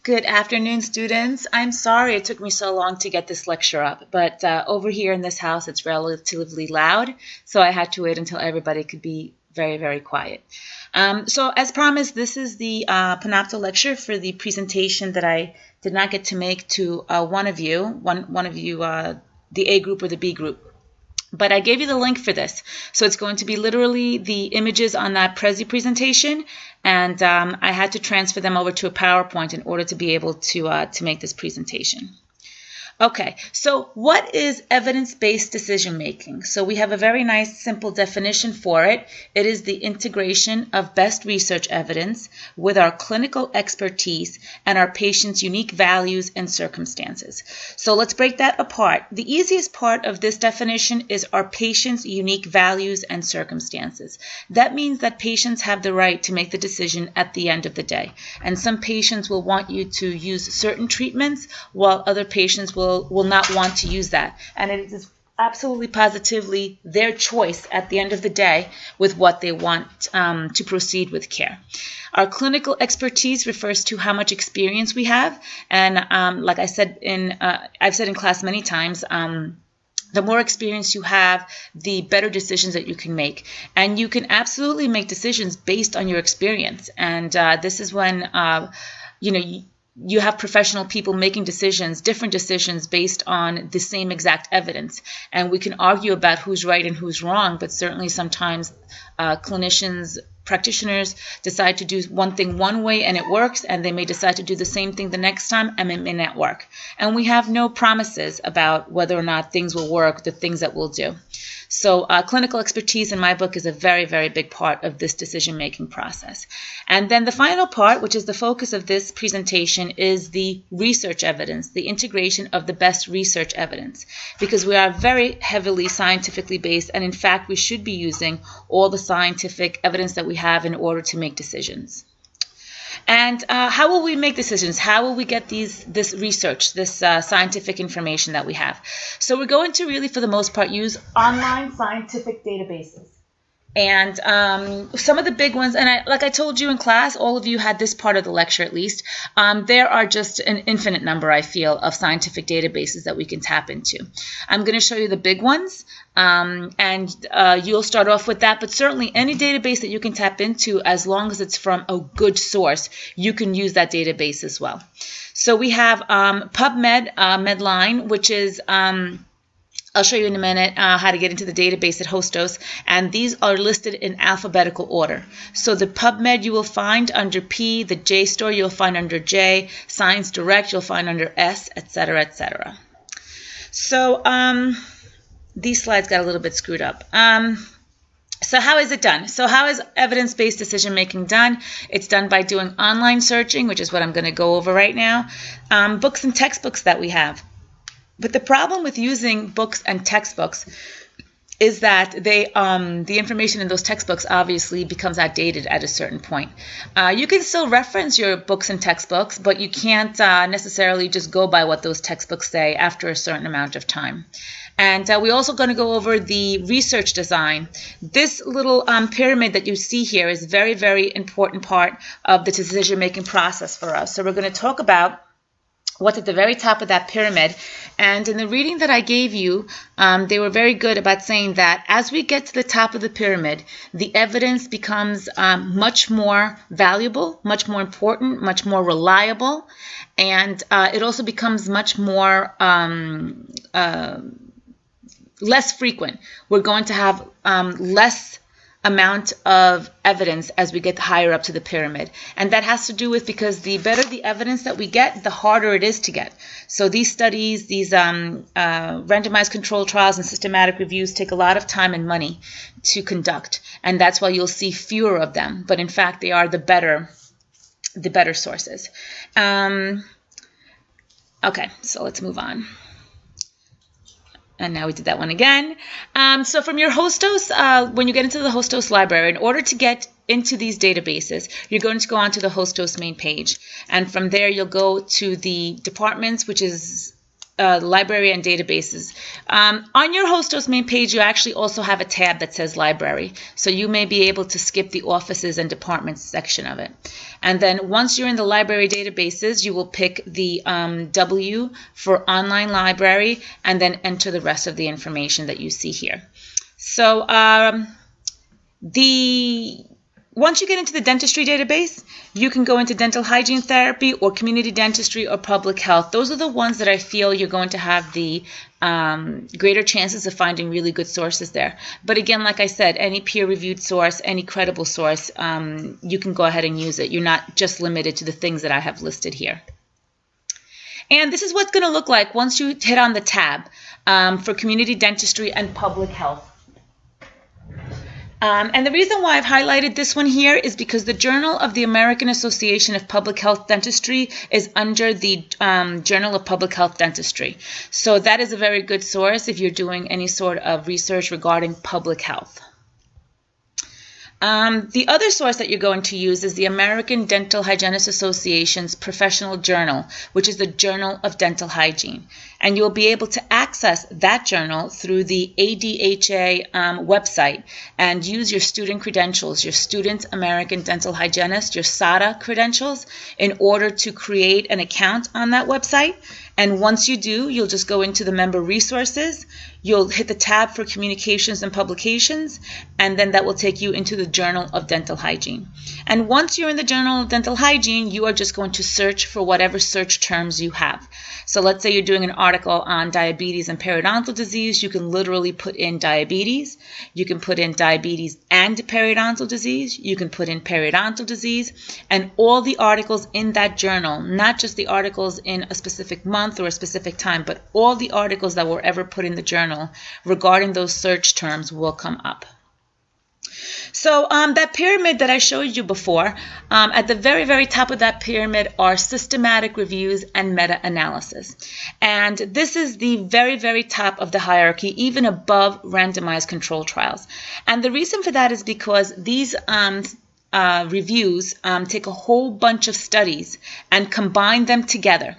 Good afternoon, students. I'm sorry it took me so long to get this lecture up, but over here in this house it's relatively loud, so I had to wait until everybody could be very, very quiet. So as promised, this is the Panopto lecture for the presentation that I did not get to make to one of you, the A group or the B group. But I gave you the link for this. So it's going to be literally the images on that Prezi presentation, and I had to transfer them over to a PowerPoint in order to be able to make this presentation. Okay, so what is evidence-based decision making? So we have a very nice simple definition for it. It is the integration of best research evidence with our clinical expertise and our patients' unique values and circumstances. So let's break that apart. The easiest part of this definition is our patients' unique values and circumstances. That means that patients have the right to make the decision at the end of the day. And some patients will want you to use certain treatments, while other patients will not want to use that. And it is absolutely positively their choice at the end of the day with what they want to proceed with care. Our clinical expertise refers to how much experience we have. And like I said I've said in class many times, the more experience you have, the better decisions that you can make. And you can absolutely make decisions based on your experience. And this is when, you have professional people making decisions, different decisions based on the same exact evidence. And we can argue about who's right and who's wrong, but certainly sometimes clinicians, practitioners decide to do one thing one way and it works, and they may decide to do the same thing the next time and it may not work. And we have no promises about whether or not things will work, the things that we'll do. So clinical expertise in my book is a very, very big part of this decision-making process. And then the final part, which is the focus of this presentation, is the research evidence, the integration of the best research evidence, because we are very heavily scientifically based, and in fact, we should be using all the scientific evidence that we have in order to make decisions. And how will we make decisions? How will we get this research, this scientific information that we have? So we're going to really, for the most part, use online scientific databases. And some of the big ones, and like I told you in class, all of you had this part of the lecture at least, there are just an infinite number, I feel, of scientific databases that we can tap into. I'm going to show you the big ones, and you'll start off with that, but certainly any database that you can tap into, as long as it's from a good source, you can use that database as well. So we have PubMed, Medline, which is... I'll show you in a minute how to get into the database at Hostos, and these are listed in alphabetical order. So the PubMed you will find under P, the JSTOR you'll find under J, Science Direct you'll find under S, etc., etc. So these slides got a little bit screwed up. So how is it done? So how is evidence-based decision-making done? It's done by doing online searching, which is what I'm going to go over right now, books and textbooks that we have. But the problem with using books and textbooks is that the information in those textbooks obviously becomes outdated at a certain point. You can still reference your books and textbooks, but you can't necessarily just go by what those textbooks say after a certain amount of time. And we're also going to go over the research design. This little pyramid that you see here is a very, very important part of the decision-making process for us. So we're going to talk about what's at the very top of that pyramid. And in the reading that I gave you, they were very good about saying that as we get to the top of the pyramid, the evidence becomes much more valuable, much more important, much more reliable, and it also becomes much more less frequent. We're going to have less amount of evidence as we get higher up to the pyramid. And that has to do with because the better the evidence that we get, the harder it is to get. So these studies, these randomized control trials and systematic reviews take a lot of time and money to conduct. And that's why you'll see fewer of them. But in fact, they are the better sources. Okay, so let's move on. And now we did that one again. So from your Hostos, when you get into the Hostos library, in order to get into these databases, you're going to go onto the Hostos main page. And from there, you'll go to the departments, which is library and databases. On your HostHost main page, you actually also have a tab that says library. So you may be able to skip the offices and departments section of it. And then once you're in the library databases, you will pick the W for online library and then enter the rest of the information that you see here. So once you get into the dentistry database, you can go into dental hygiene therapy or community dentistry or public health. Those are the ones that I feel you're going to have the greater chances of finding really good sources there. But again, like I said, any peer-reviewed source, any credible source, you can go ahead and use it. You're not just limited to the things that I have listed here. And this is what's going to look like once you hit on the tab for community dentistry and public health. And the reason why I've highlighted this one here is because the Journal of the American Association of Public Health Dentistry is under the Journal of Public Health Dentistry. So that is a very good source if you're doing any sort of research regarding public health. The other source that you're going to use is the American Dental Hygienists Association's professional journal, which is the Journal of Dental Hygiene. And you'll be able to access that journal through the ADHA website and use your student credentials, your Student American Dental Hygienist, your SADA credentials, in order to create an account on that website. And once you do, you'll just go into the member resources, you'll hit the tab for communications and publications, and then that will take you into the Journal of Dental Hygiene. And once you're in the Journal of Dental Hygiene, you are just going to search for whatever search terms you have. So let's say you're doing an article on diabetes and periodontal disease, you can literally put in diabetes, you can put in diabetes and periodontal disease, you can put in periodontal disease, and all the articles in that journal, not just the articles in a specific month or a specific time, but all the articles that were ever put in the journal regarding those search terms will come up. So that pyramid that I showed you before, at the very, very top of that pyramid are systematic reviews and meta-analysis. And this is the very, very top of the hierarchy, even above randomized control trials. And the reason for that is because these reviews take a whole bunch of studies and combine them together.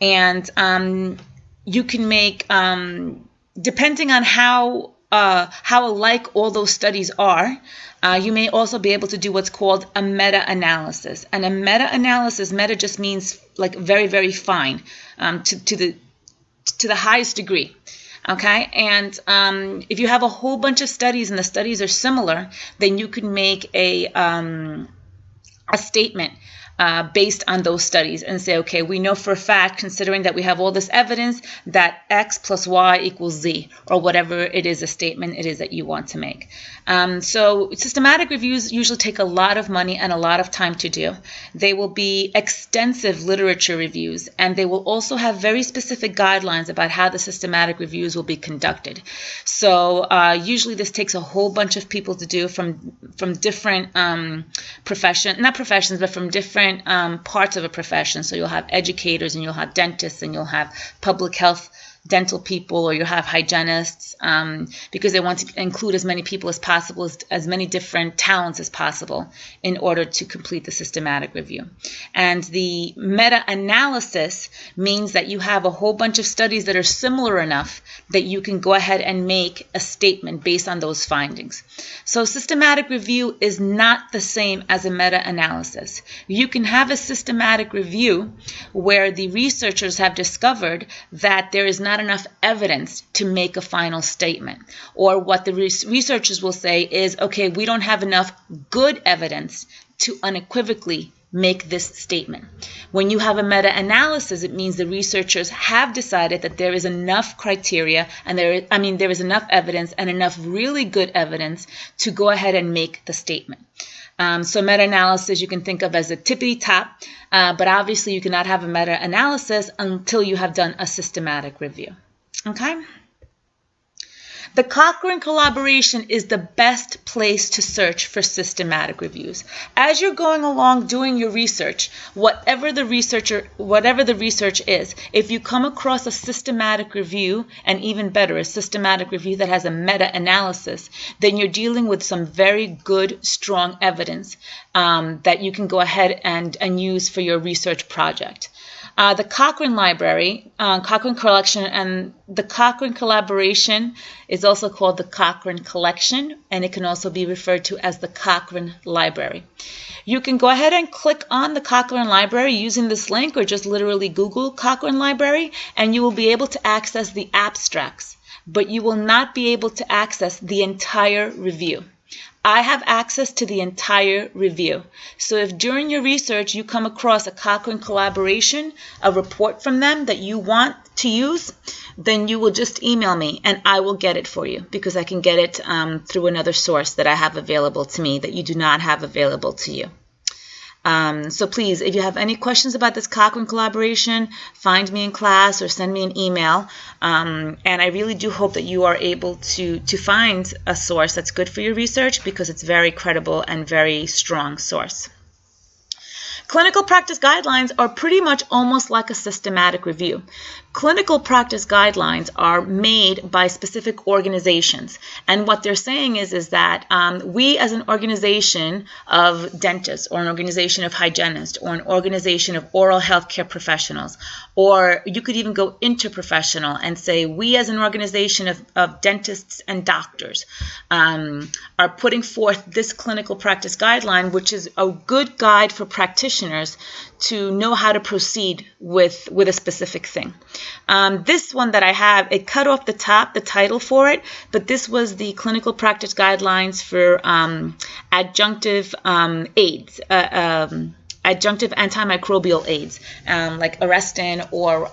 And you can make, depending on how alike all those studies are, you may also be able to do what's called a meta-analysis. And a meta-analysis, meta just means like very, very fine, to the highest degree. Okay, and if you have a whole bunch of studies and the studies are similar, then you can make a statement based on those studies and say, okay, we know for a fact, considering that we have all this evidence, that X plus Y equals Z, or whatever it is, a statement it is that you want to make. So systematic reviews usually take a lot of money and a lot of time to do. They will be extensive literature reviews, and they will also have very specific guidelines about how the systematic reviews will be conducted. So usually this takes a whole bunch of people to do from different not professions, but from different parts of a profession. So you'll have educators, and you'll have dentists, and you'll have public health dental people, or you'll have hygienists, because they want to include as many people as possible, as many different talents as possible in order to complete the systematic review. And the meta-analysis means that you have a whole bunch of studies that are similar enough that you can go ahead and make a statement based on those findings. So systematic review is not the same as a meta-analysis. You can have a systematic review where the researchers have discovered that there is not enough evidence to make a final statement. Or what the researchers will say is, okay, we don't have enough good evidence to unequivocally make this statement. When you have a meta-analysis, it means the researchers have decided that there is enough criteria and there is enough evidence and enough really good evidence to go ahead and make the statement. So meta-analysis you can think of as a tippity top, but obviously you cannot have a meta-analysis until you have done a systematic review. Okay? The Cochrane collaboration is the best place to search for systematic reviews. As you're going along doing your research, whatever the research is, if you come across a systematic review, and even better, a systematic review that has a meta-analysis, then you're dealing with some very good, strong evidence that you can go ahead and use for your research project. The Cochrane Library, Cochrane Collection, and the Cochrane Collaboration is also called the Cochrane Collection, and it can also be referred to as the Cochrane Library. You can go ahead and click on the Cochrane Library using this link, or just literally Google Cochrane Library, and you will be able to access the abstracts, but you will not be able to access the entire review. I have access to the entire review. So if during your research you come across a Cochrane Collaboration, a report from them that you want to use, then you will just email me and I will get it for you, because I can get it through another source that I have available to me that you do not have available to you. So please, if you have any questions about this Cochrane Collaboration, find me in class or send me an email. And I really do hope that you are able to find a source that's good for your research, because it's very credible and very strong source. Clinical practice guidelines are pretty much almost like a systematic review. Clinical practice guidelines are made by specific organizations, and what they're saying is that we as an organization of dentists, or an organization of hygienists, or an organization of oral health care professionals, or you could even go interprofessional and say we as an organization of dentists and doctors are putting forth this clinical practice guideline, which is a good guide for practitioners to know how to proceed with a specific thing. This one that I have, it cut off the top, the title for it, but this was the clinical practice guidelines for adjunctive aids, adjunctive antimicrobial aids, like Arestin or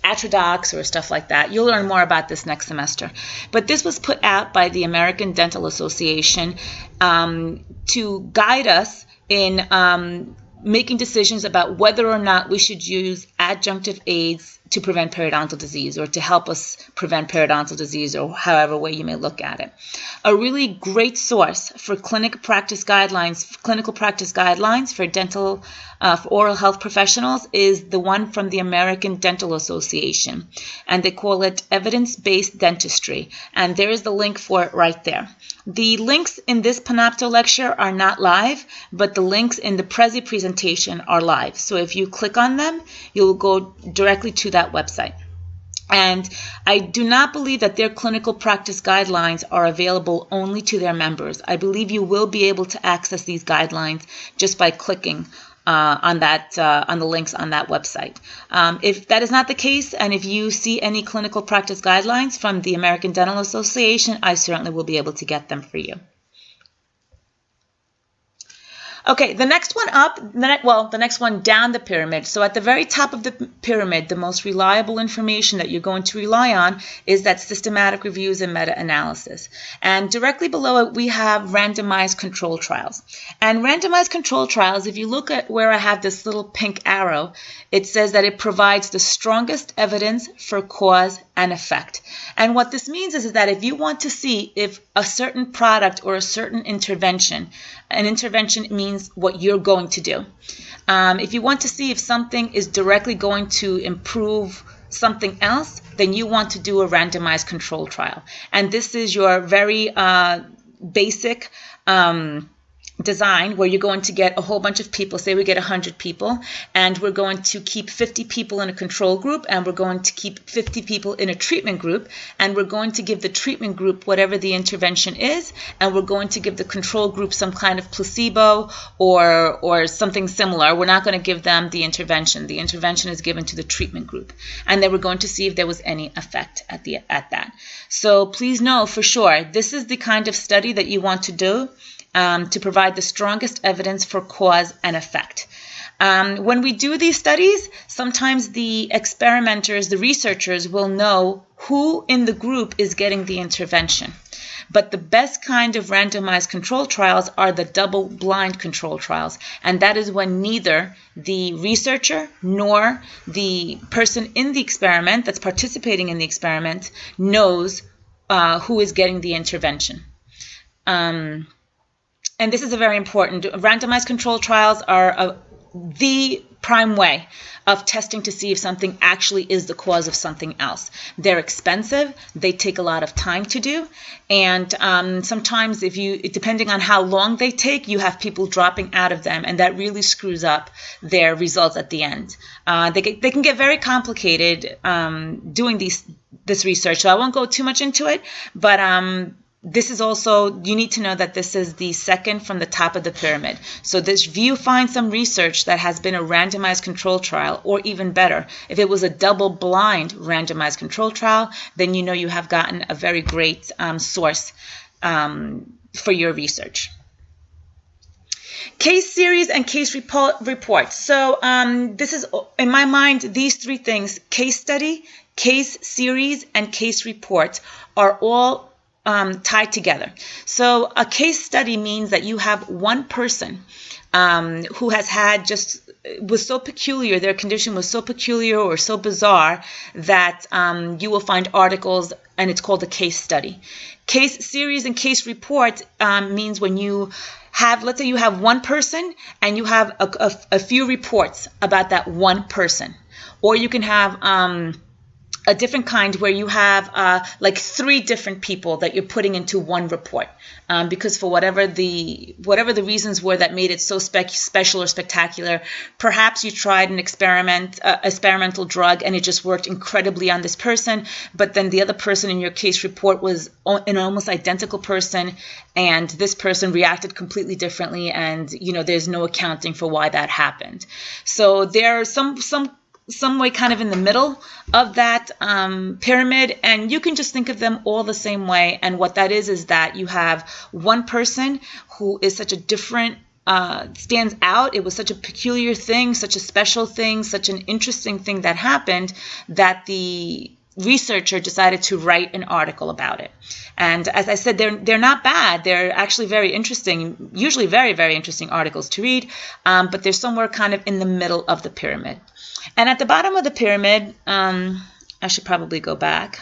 Atrodox or stuff like that. You'll learn more about this next semester. But this was put out by the American Dental Association to guide us in making decisions about whether or not we should use adjunctive aids to prevent periodontal disease, or to help us prevent periodontal disease, or however way you may look at it. A really great source for clinical practice guidelines for dental, for oral health professionals is the one from the American Dental Association, and they call it Evidence-Based Dentistry, and there is the link for it right there. The links in this Panopto lecture are not live, but the links in the Prezi presentation are live. So if you click on them, you'll go directly to that website. And I do not believe that their clinical practice guidelines are available only to their members. I believe you will be able to access these guidelines just by clicking on the links on that website. If that is not the case, and if you see any clinical practice guidelines from the American Dental Association, I certainly will be able to get them for you. Okay, the next one up, the next one down the pyramid. So at the very top of the pyramid, the most reliable information that you're going to rely on is that systematic reviews and meta-analysis. And directly below it, we have randomized control trials. And randomized control trials, if you look at where I have this little pink arrow, it says that it provides the strongest evidence for cause and effect. And what this means is that if you want to see if a certain product or a certain intervention, an intervention means what you're going to do. If you want to see if something is directly going to improve something else, then you want to do a randomized control trial. And this is your very basic design, where you're going to get a whole bunch of people. Say we get 100 people, and we're going to keep 50 people in a control group, and we're going to keep 50 people in a treatment group, and we're going to give the treatment group whatever the intervention is, and we're going to give the control group some kind of placebo or something similar. We're not going to give them the intervention. The intervention is given to the treatment group, and then we're going to see if there was any effect at that. So please know for sure, this is the kind of study that you want to do to provide the strongest evidence for cause and effect. When we do these studies, sometimes the experimenters, the researchers, will know who in the group is getting the intervention. But the best kind of randomized control trials are the double-blind control trials, and that is when neither the researcher nor the person in the experiment that's participating in the experiment knows who is getting the intervention. And this is a very important. Randomized control trials are the prime way of testing to see if something actually is the cause of something else. They're expensive. They take a lot of time to do. And sometimes depending on how long they take, you have people dropping out of them, and that really screws up their results at the end. They can get very complicated doing this research. So I won't go too much into it, but this is also, you need to know that this is the second from the top of the pyramid. So if you find some research that has been a randomized control trial, or even better, if it was a double-blind randomized control trial, then you know you have gotten a very great source for your research. Case series and case reports. So this is, in my mind, these three things: case study, case series, and case report are all tied together. So a case study means that you have one person who was so peculiar, their condition was so peculiar or so bizarre that you will find articles, and it's called a case study. Case series and case report means when you have, let's say you have one person and you have a few reports about that one person. Or you can have a different kind where you have like three different people that you're putting into one report, because for whatever the reasons were that made it so special or spectacular, perhaps you tried an experimental drug and it just worked incredibly on this person, but then the other person in your case report was an almost identical person, and this person reacted completely differently, and there's no accounting for why that happened. So there are some way kind of in the middle of that pyramid, and you can just think of them all the same way. And what that is that you have one person who is such a different, stands out. It was such a peculiar thing, such a special thing, such an interesting thing that happened, that the researcher decided to write an article about it. And as I said, they're not bad. They're actually very interesting, usually very, very interesting articles to read, but they're somewhere kind of in the middle of the pyramid. And at the bottom of the pyramid, I should probably go back.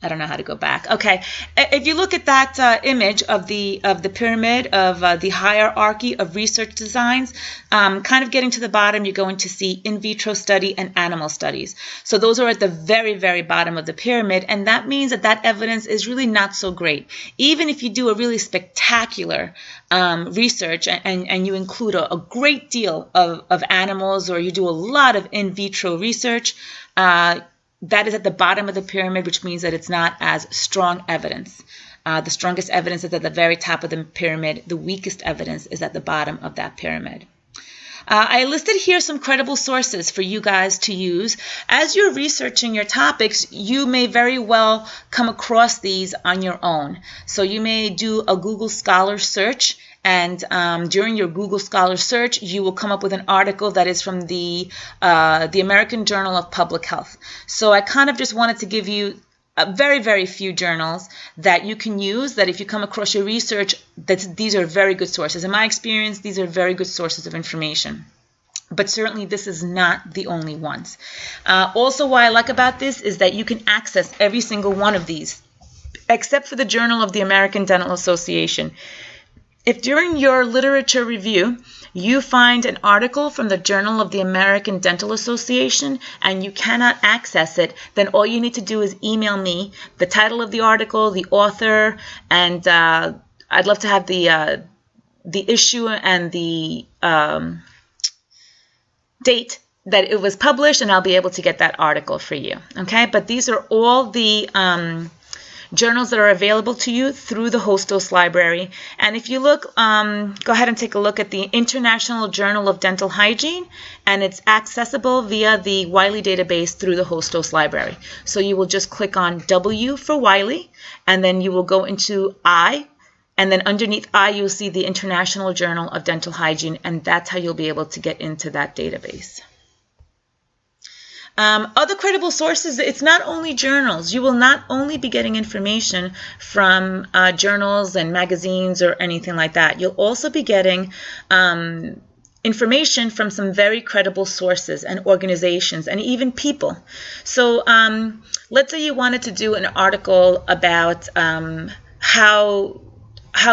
I don't know how to go back. Okay, if you look at that image of the pyramid of the hierarchy of research designs, kind of getting to the bottom, you're going to see in vitro study and animal studies. So those are at the very, very bottom of the pyramid, and that means that evidence is really not so great. Even if you do a really spectacular research and you include a great deal of animals, or you do a lot of in vitro research, that is at the bottom of the pyramid, which means that it's not as strong evidence. The strongest evidence is at the very top of the pyramid. The weakest evidence is at the bottom of that pyramid. I listed here some credible sources for you guys to use. As you're researching your topics, you may very well come across these on your own. So you may do a Google Scholar search, and during your Google Scholar search, you will come up with an article that is from the American Journal of Public Health. So I kind of just wanted to give you very, very few journals that you can use, that if you come across your research, these are very good sources. In my experience, these are very good sources of information. But certainly this is not the only ones. Also, what I like about this is that you can access every single one of these, except for the Journal of the American Dental Association. If during your literature review you find an article from the Journal of the American Dental Association and you cannot access it, then all you need to do is email me the title of the article, the author, and I'd love to have the issue and the date that it was published, and I'll be able to get that article for you. Okay, but these are all the journals that are available to you through the Hostos Library. And if you look, go ahead and take a look at the International Journal of Dental Hygiene, and it's accessible via the Wiley database through the Hostos Library. So you will just click on W for Wiley, and then you will go into I, and then underneath I you'll see the International Journal of Dental Hygiene, and that's how you'll be able to get into that database. Other credible sources, it's not only journals. You will not only be getting information from journals and magazines or anything like that. You'll also be getting information from some very credible sources and organizations and even people. So let's say you wanted to do an article about how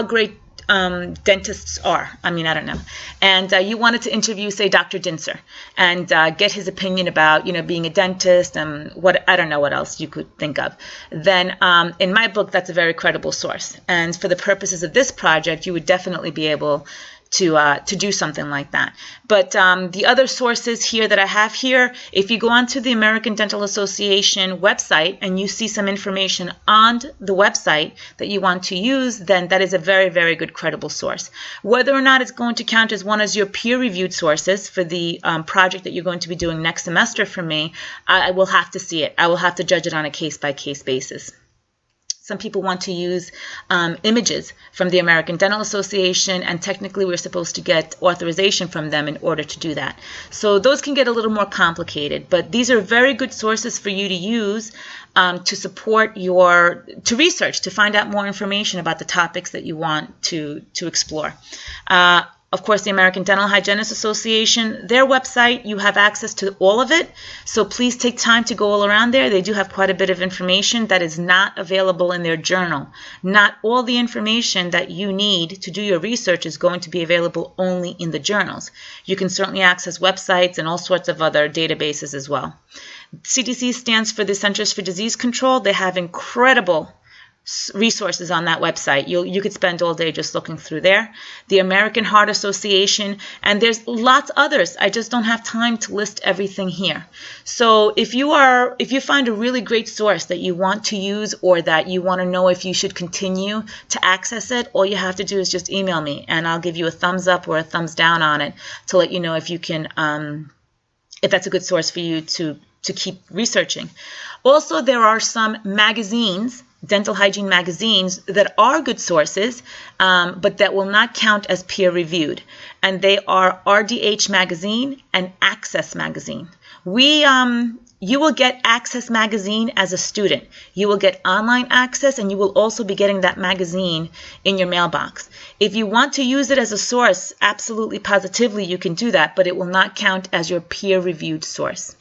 great dentists are. I mean, I don't know. And you wanted to interview, say, Dr. Dinser and get his opinion about, being a dentist and I don't know what else you could think of. Then in my book, that's a very credible source. And for the purposes of this project, you would definitely be able to do something like that. But the other sources here that I have here, if you go onto the American Dental Association website and you see some information on the website that you want to use, then that is a very, very good credible source. Whether or not it's going to count as one of your peer-reviewed sources for the project that you're going to be doing next semester for me, I will have to see it. I will have to judge it on a case-by-case basis. Some people want to use images from the American Dental Association, and technically we're supposed to get authorization from them in order to do that. So those can get a little more complicated, but these are very good sources for you to use to support to research, to find out more information about the topics that you want to explore. Of course, the American Dental Hygienists Association, their website, you have access to all of it. So please take time to go all around there. They do have quite a bit of information that is not available in their journal. Not all the information that you need to do your research is going to be available only in the journals. You can certainly access websites and all sorts of other databases as well. CDC stands for the Centers for Disease Control. They have incredible resources on that website. You could spend all day just looking through there. The American Heart Association, and there's lots others. I just don't have time to list everything here. So if you find a really great source that you want to use, or that you want to know if you should continue to access it, all you have to do is just email me and I'll give you a thumbs up or a thumbs down on it to let you know if you can if that's a good source for you to keep researching. Also, there are some magazines, dental hygiene magazines, that are good sources, but that will not count as peer-reviewed. And they are RDH Magazine and Access Magazine. You will get Access Magazine as a student. You will get online access, and you will also be getting that magazine in your mailbox. If you want to use it as a source, absolutely positively you can do that, but it will not count as your peer-reviewed source.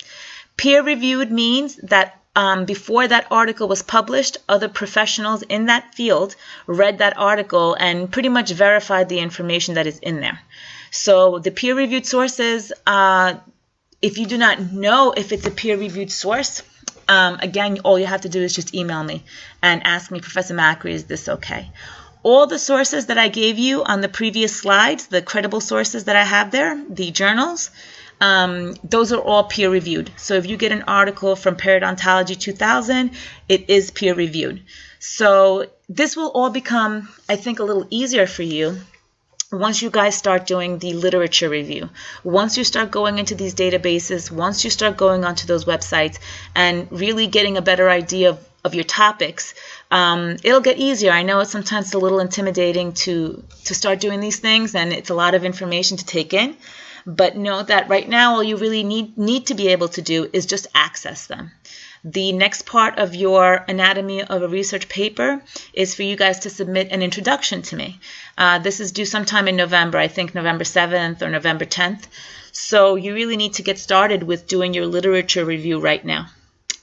Peer-reviewed means that before that article was published, other professionals in that field read that article and pretty much verified the information that is in there. So the peer-reviewed sources, if you do not know if it's a peer-reviewed source, again, all you have to do is just email me and ask me, Professor Macri, is this okay? All the sources that I gave you on the previous slides, the credible sources that I have there, the journals, those are all peer-reviewed. So if you get an article from Periodontology 2000, it is peer-reviewed. So this will all become, I think, a little easier for you once you guys start doing the literature review. Once you start going into these databases, once you start going onto those websites and really getting a better idea of your topics, it'll get easier. I know it's sometimes a little intimidating to start doing these things, and it's a lot of information to take in. But know that right now all you really need to be able to do is just access them. The next part of your anatomy of a research paper is for you guys to submit an introduction to me. This is due sometime in November, I think November 7th or November 10th. So you really need to get started with doing your literature review right now.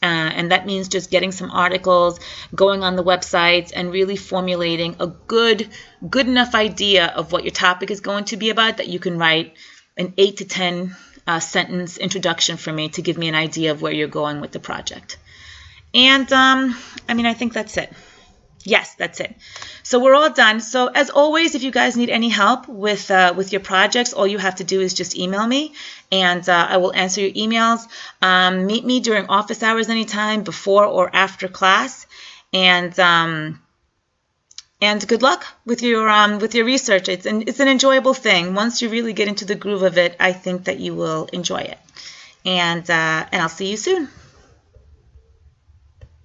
And that means just getting some articles, going on the websites, and really formulating a good enough idea of what your topic is going to be about that you can write an 8 to 10 sentence introduction for me to give me an idea of where you're going with the project. And I think that's it. Yes, that's it. So we're all done. So as always, if you guys need any help with your projects, all you have to do is just email me, and I will answer your emails. Meet me during office hours anytime, before or after class, and good luck with your research. It's an enjoyable thing. Once you really get into the groove of it, I think that you will enjoy it. And I'll see you soon.